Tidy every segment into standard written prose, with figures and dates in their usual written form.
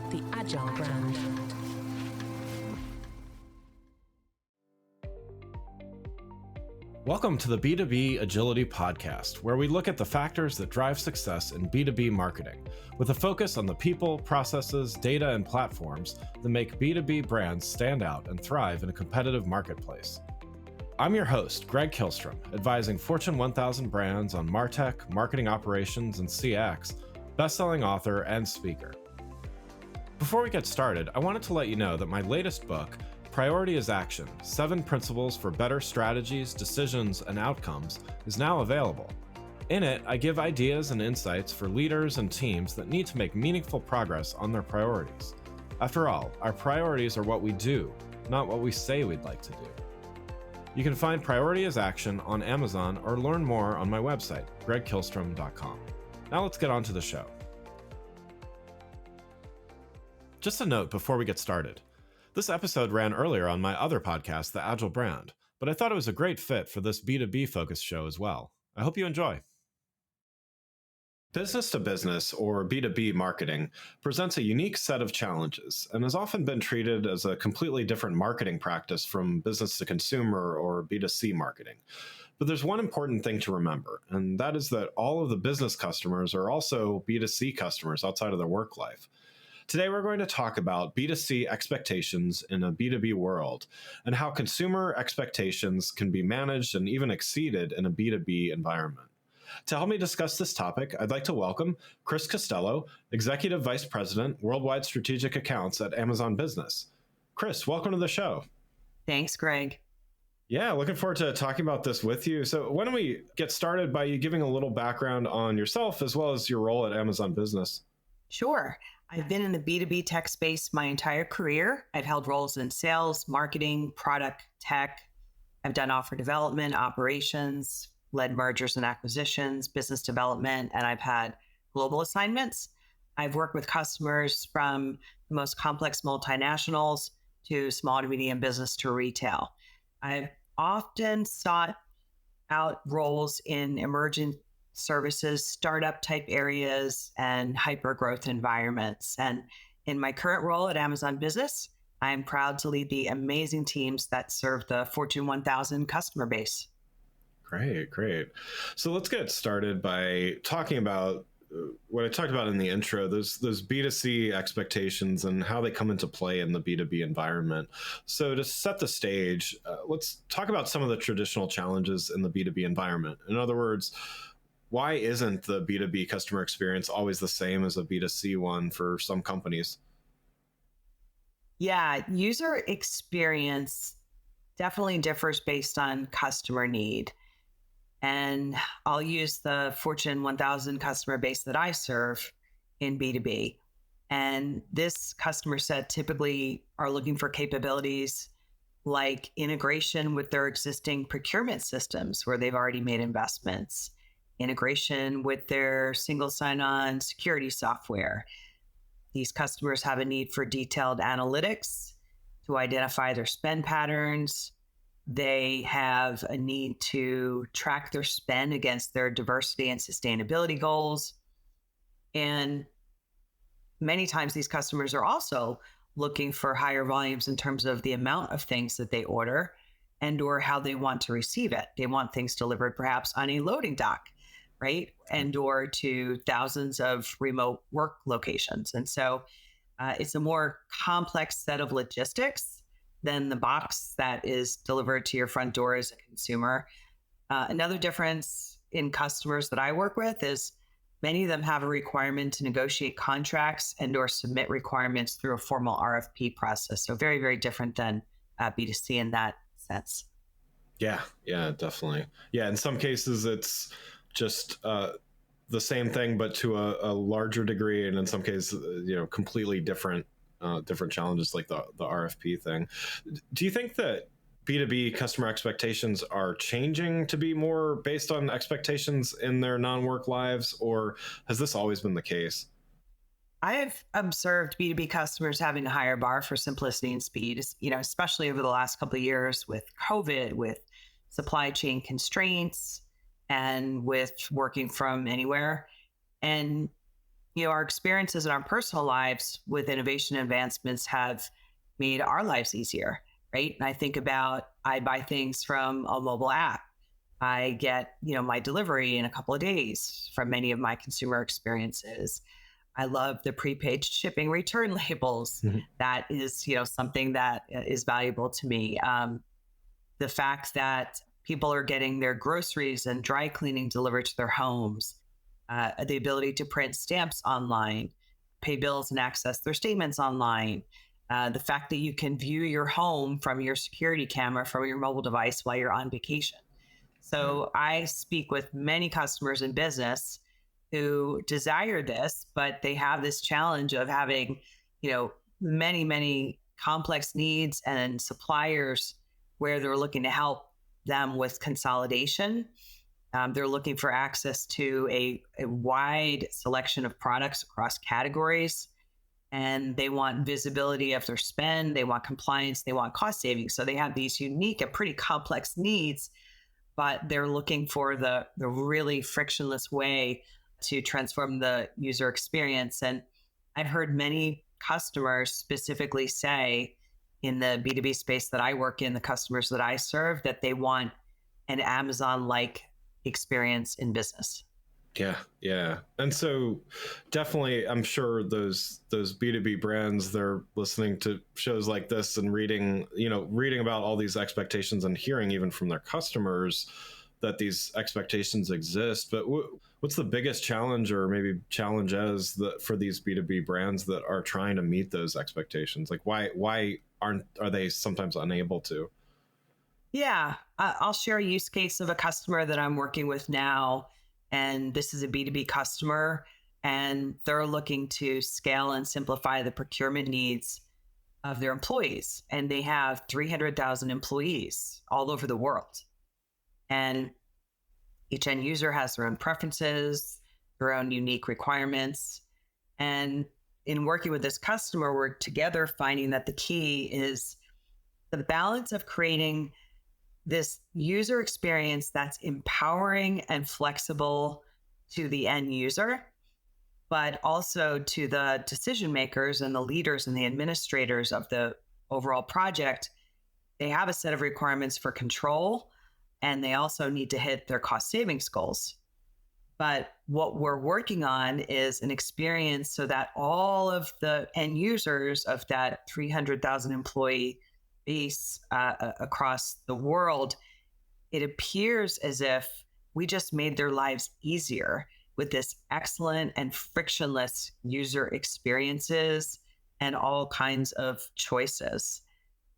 the Agile brand. Welcome to the B2B Agility Podcast, where we look at the factors that drive success in B2B marketing, with a focus on the people, processes, data, and platforms that make B2B brands stand out and thrive in a competitive marketplace. I'm your host, Greg Kihlstrom, advising Fortune 1000 brands on MarTech, marketing operations, and CX, best-selling author and speaker. Before we get started, I wanted to let you know that my latest book, Priority is Action: 7 Principles for Better Strategies, Decisions, and Outcomes, is now available. In it, I give ideas and insights for leaders and teams that need to make meaningful progress on their priorities. After all, our priorities are what we do, not what we say we'd like to do. You can find Priority is Action on Amazon or learn more on my website, gregkihlstrom.com. Now let's get on to the show. Just a note before we get started. This episode ran earlier on my other podcast, The Agile Brand, but I thought it was a great fit for this B2B focused show as well. I hope you enjoy. Business to business, or B2B marketing, presents a unique set of challenges and has often been treated as a completely different marketing practice from business to consumer or B2C marketing. But there's one important thing to remember, and that is that all of the business customers are also B2C customers outside of their work life. Today, we're going to talk about B2C expectations in a B2B world and how consumer expectations can be managed and even exceeded in a B2B environment. To help me discuss this topic, I'd like to welcome Chris Costello, Executive Vice President, Worldwide Strategic Accounts at Amazon Business. Chris, welcome to the show. Thanks, Greg. Yeah, looking forward to talking about this with you. So why don't we get started by you giving a little background on yourself as well as your role at Amazon Business? Sure. I've been in the B2B tech space my entire career. I've held roles in sales, marketing, product, tech. I've done offer development, operations, led mergers and acquisitions, business development, and I've had global assignments. I've worked with customers from the most complex multinationals to small to medium business to retail. I've often sought out roles in emerging services, startup type areas, and hyper growth environments. And in my current role at Amazon Business, I'm proud to lead the amazing teams that serve the Fortune 1000 customer base. Great. So let's get started by talking about what I talked about in the intro, those B2C expectations and how they come into play in the B2B environment. So to set the stage, let's talk about some of the traditional challenges in the B2B environment. In other words, why isn't the B2B customer experience always the same as a B2C one for some companies? Yeah, user experience definitely differs based on customer need. And I'll use the Fortune 1000 customer base that I serve in B2B. And this customer set typically are looking for capabilities like integration with their existing procurement systems where they've already made investments, integration with their single sign-on security software. These customers have a need for detailed analytics to identify their spend patterns. They have a need to track their spend against their diversity and sustainability goals. And many times these customers are also looking for higher volumes in terms of the amount of things that they order and or how they want to receive it. They want things delivered perhaps on a loading dock, right? And or to thousands of remote work locations. And so it's a more complex set of logistics than the box that is delivered to your front door as a consumer. Another difference in customers that I work with is many of them have a requirement to negotiate contracts and or submit requirements through a formal RFP process. So very, very different than B2C in that sense. Yeah, definitely. Yeah, in some cases it's just the same thing, but to a larger degree, and in some cases, completely different challenges like the RFP thing. Do you think that B2B customer expectations are changing to be more based on expectations in their non-work lives, or has this always been the case? I have observed B2B customers having a higher bar for simplicity and speed, especially over the last couple of years with COVID, with supply chain constraints, and with working from anywhere. And, our experiences in our personal lives with innovation advancements have made our lives easier, right? And I think about, I buy things from a mobile app. I get, my delivery in a couple of days from many of my consumer experiences. I love the prepaid shipping return labels. Mhm. That is, something that is valuable to me. The fact that people are getting their groceries and dry cleaning delivered to their homes, the ability to print stamps online, pay bills and access their statements online, the fact that you can view your home from your security camera from your mobile device while you're on vacation. So I speak with many customers in business who desire this, but they have this challenge of having, many, many complex needs and suppliers where they're looking to help them with consolidation. They're looking for access to a wide selection of products across categories, and they want visibility of their spend. They want compliance. They want cost savings. So they have these unique and pretty complex needs, but they're looking for the really frictionless way to transform the user experience. And I've heard many customers specifically say in the B2B space that I work in, the customers that I serve, that they want an Amazon-like experience in business. Yeah. And so definitely, I'm sure those B2B brands, they're listening to shows like this and reading about all these expectations and hearing even from their customers that these expectations exist. But what's the biggest challenge, or maybe challenges, for these B2B brands that are trying to meet those expectations? Like why are they sometimes unable to? Yeah, I'll share a use case of a customer that I'm working with now. And this is a B2B customer, and they're looking to scale and simplify the procurement needs of their employees. And they have 300,000 employees all over the world. And each end user has their own preferences, their own unique requirements. And in working with this customer, we're together finding that the key is the balance of creating this user experience that's empowering and flexible to the end user, but also to the decision makers and the leaders and the administrators of the overall project. They have a set of requirements for control, and they also need to hit their cost savings goals. But what we're working on is an experience so that all of the end users of that 300,000 employee base across the world, it appears as if we just made their lives easier with this excellent and frictionless user experiences and all kinds of choices.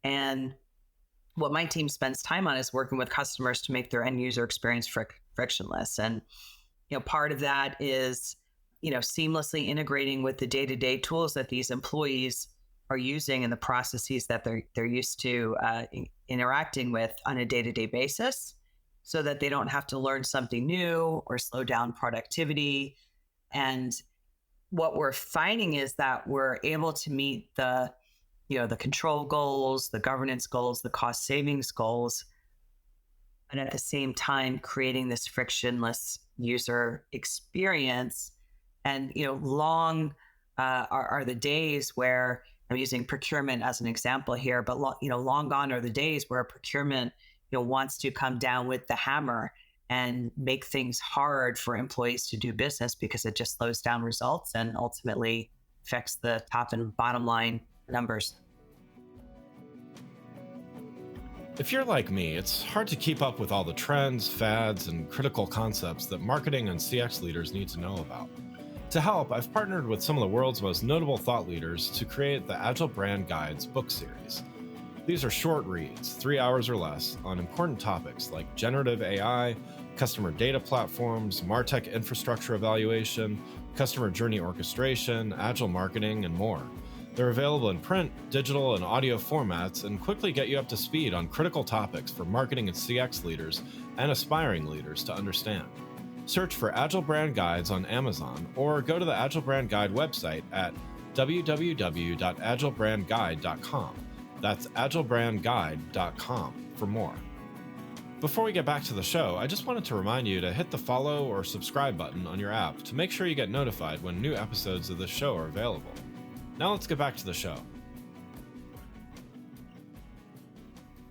And what my team spends time on is working with customers to make their end user experience frictionless. And part of that is seamlessly integrating with the day-to-day tools that these employees are using and the processes that they're used to interacting with on a day-to-day basis, so that they don't have to learn something new or slow down productivity. And what we're finding is that we're able to meet the control goals, the governance goals, the cost savings goals, and at the same time creating this frictionless user experience. And long are the days where, I'm using procurement as an example here, but long gone are the days where procurement wants to come down with the hammer and make things hard for employees to do business, because it just slows down results and ultimately affects the top and bottom line numbers. If you're like me, it's hard to keep up with all the trends, fads, and critical concepts that marketing and CX leaders need to know about. To help, I've partnered with some of the world's most notable thought leaders to create the Agile Brand Guides book series. These are short reads, 3 hours or less, on important topics like generative AI, customer data platforms, MarTech infrastructure evaluation, customer journey orchestration, agile marketing, and more. They're available in print, digital, and audio formats, and quickly get you up to speed on critical topics for marketing and CX leaders and aspiring leaders to understand. Search for Agile Brand Guides on Amazon, or go to the Agile Brand Guide website at www.agilebrandguide.com. That's agilebrandguide.com for more. Before we get back to the show, I just wanted to remind you to hit the follow or subscribe button on your app to make sure you get notified when new episodes of this show are available. Now let's get back to the show.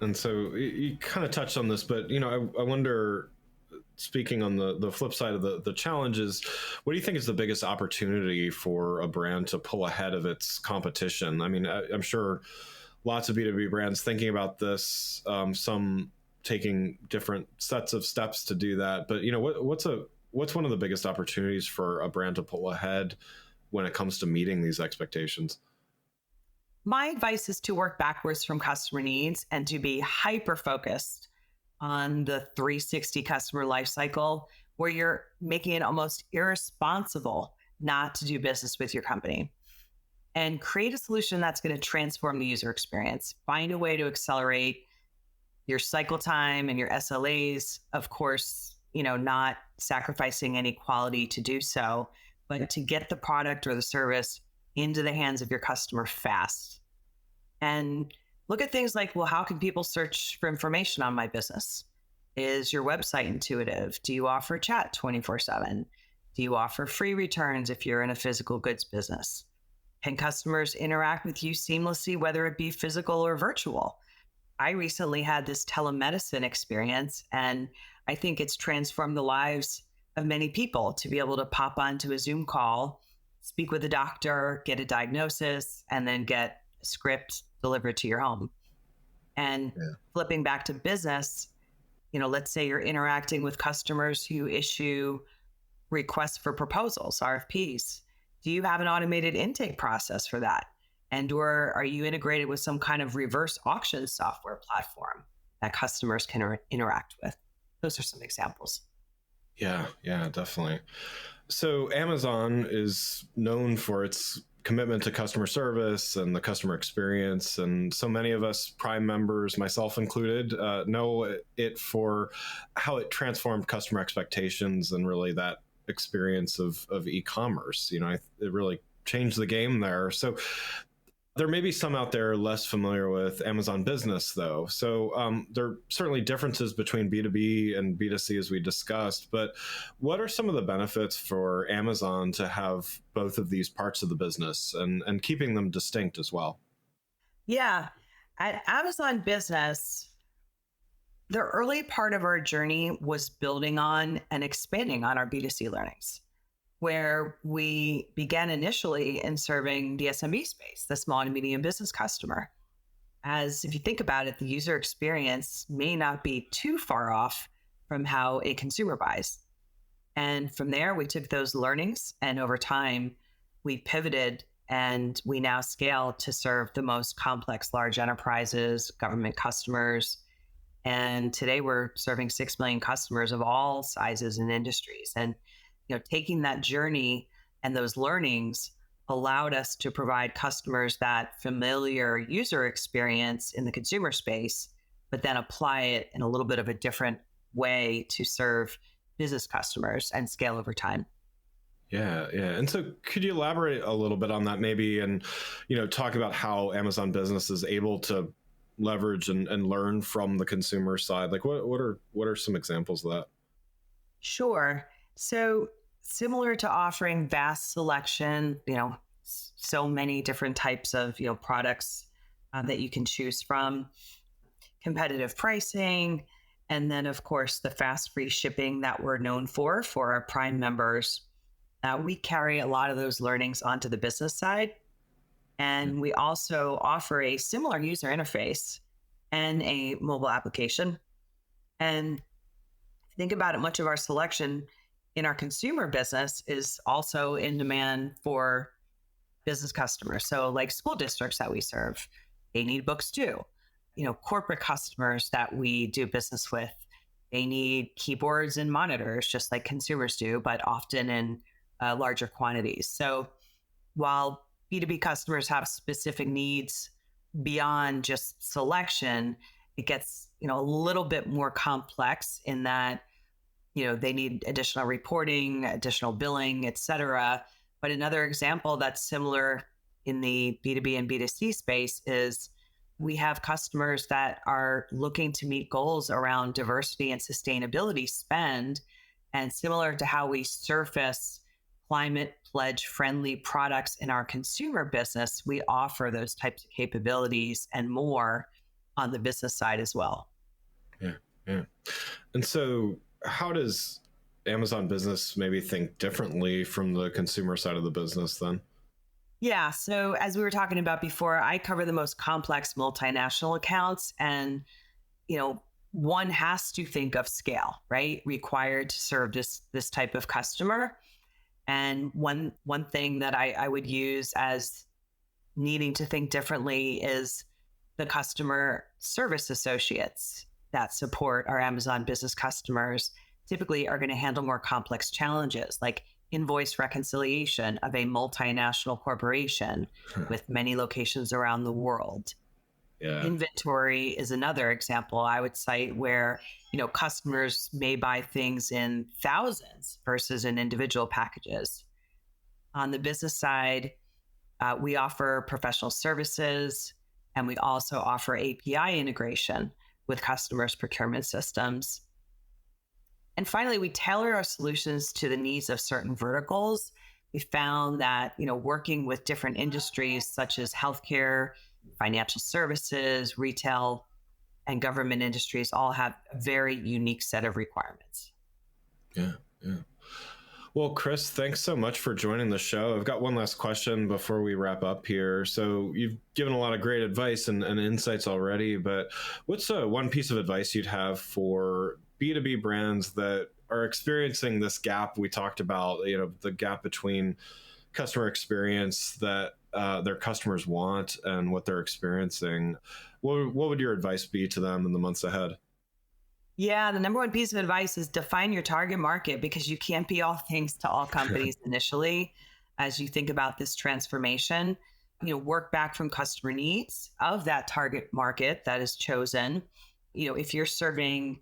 And so you kind of touched on this, but I wonder, speaking on the flip side of the challenges, what do you think is the biggest opportunity for a brand to pull ahead of its competition? I mean, I'm sure lots of B2B brands thinking about this, some taking different sets of steps to do that. But what's one of the biggest opportunities for a brand to pull ahead when it comes to meeting these expectations? My advice is to work backwards from customer needs and to be hyper focused on the 360 customer lifecycle, where you're making it almost irresponsible not to do business with your company. And create a solution that's going to transform the user experience. Find a way to accelerate your cycle time and your SLAs, of course, not sacrificing any quality to do so, but to get the product or the service into the hands of your customer fast. And look at things like, well, how can people search for information on my business? Is your website intuitive? Do you offer chat 24/7? Do you offer free returns if you're in a physical goods business? Can customers interact with you seamlessly, whether it be physical or virtual? I recently had this telemedicine experience, and I think it's transformed the lives of many people to be able to pop onto a Zoom call, speak with a doctor, get a diagnosis, and then get a script delivered to your home. And flipping back to business, let's say you're interacting with customers who issue requests for proposals, RFPs. Do you have an automated intake process for that? And/or are you integrated with some kind of reverse auction software platform that customers can interact with? Those are some examples. Yeah, definitely. So Amazon is known for its commitment to customer service and the customer experience. And so many of us Prime members, myself included, know it for how it transformed customer expectations and really that experience of e-commerce. It really changed the game there. So there may be some out there less familiar with Amazon Business, though. So there are certainly differences between B2B and B2C, as we discussed. But what are some of the benefits for Amazon to have both of these parts of the business and keeping them distinct as well? Yeah. At Amazon Business, the early part of our journey was building on and expanding on our B2C learnings, where we began initially in serving the SMB space, the small and medium business customer. As if you think about it, the user experience may not be too far off from how a consumer buys. And from there, we took those learnings, and over time, we pivoted and we now scale to serve the most complex large enterprises, government customers. And today we're serving 6 million customers of all sizes and industries. And taking that journey and those learnings allowed us to provide customers that familiar user experience in the consumer space, but then apply it in a little bit of a different way to serve business customers and scale over time. Yeah. And so could you elaborate a little bit on that maybe and, talk about how Amazon Business is able to leverage and learn from the consumer side? Like what are some examples of that? Sure. So similar to offering vast selection, so many different types of, products that you can choose from, competitive pricing, and then of course the fast free shipping that we're known for our Prime members. We carry a lot of those learnings onto the business side. And we also offer a similar user interface and a mobile application. And think about it, much of our selection in our consumer business is also in demand for business customers. So like school districts that we serve, they need books too. Corporate customers that we do business with, they need keyboards and monitors just like consumers do, but often in larger quantities. So while B2B customers have specific needs beyond just selection, it gets, a little bit more complex in that, they need additional reporting, additional billing, et cetera. But another example that's similar in the B2B and B2C space is we have customers that are looking to meet goals around diversity and sustainability spend. And similar to how we surface climate pledge friendly products in our consumer business, we offer those types of capabilities and more on the business side as well. Yeah, yeah. And so how does Amazon Business maybe think differently from the consumer side of the business then? Yeah. So as we were talking about before, I cover the most complex multinational accounts, and, one has to think of scale, right? Required to serve this type of customer. And one thing that I would use as needing to think differently is the customer service associates that support our Amazon Business customers typically are going to handle more complex challenges like invoice reconciliation of a multinational corporation with many locations around the world. Yeah. Inventory is another example I would cite where, customers may buy things in thousands versus in individual packages. On the business side, we offer professional services, and we also offer API integration with customers' procurement systems. And finally, we tailor our solutions to the needs of certain verticals. We found that, working with different industries such as healthcare, financial services, retail, and government industries all have a very unique set of requirements. Yeah, yeah. Well, Chris, thanks so much for joining the show. I've got one last question before we wrap up here. So you've given a lot of great advice and insights already, but what's one piece of advice you'd have for B2B brands that are experiencing this gap we talked about, the gap between customer experience that their customers want and what they're experiencing? What would your advice be to them in the months ahead? Yeah, the number one piece of advice is define your target market, because you can't be all things to all companies initially as you think about this transformation. Work back from customer needs of that target market that is chosen. If you're serving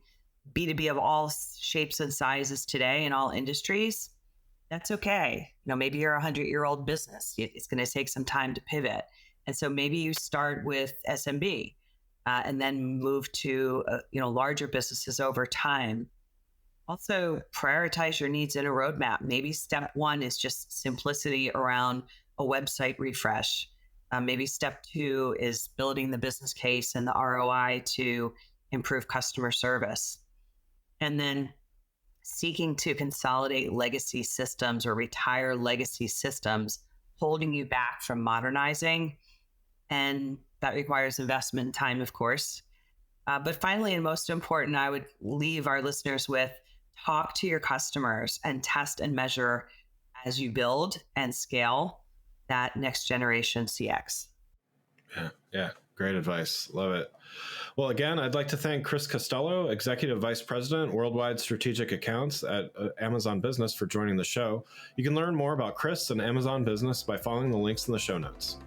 B2B of all shapes and sizes today in all industries, that's okay. Maybe you're a 100-year-old business. It's going to take some time to pivot. And so maybe you start with SMB. And then move to larger businesses over time. Also, prioritize your needs in a roadmap. Maybe step one is just simplicity around a website refresh. Maybe step two is building the business case and the ROI to improve customer service. And then seeking to consolidate legacy systems or retire legacy systems, holding you back from modernizing. And that requires investment and time, of course. But finally, and most important, I would leave our listeners with: talk to your customers and test and measure as you build and scale that next generation CX. Yeah. Great advice. Love it. Well, again, I'd like to thank Chris Costello, Executive Vice President, Worldwide Strategic Accounts at Amazon Business, for joining the show. You can learn more about Chris and Amazon Business by following the links in the show notes.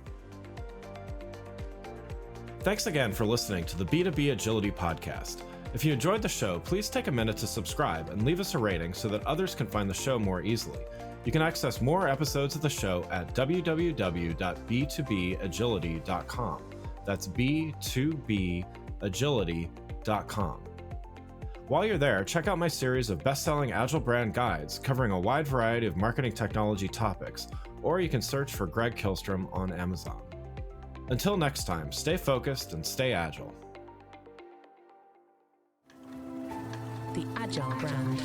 Thanks again for listening to the B2B Agility Podcast. If you enjoyed the show, please take a minute to subscribe and leave us a rating so that others can find the show more easily. You can access more episodes of the show at www.b2bagility.com. That's b2bagility.com. While you're there, check out my series of best-selling Agile brand guides covering a wide variety of marketing technology topics, or you can search for Greg Kihlstrom on Amazon. Until next time, stay focused and stay agile. The Agile brand.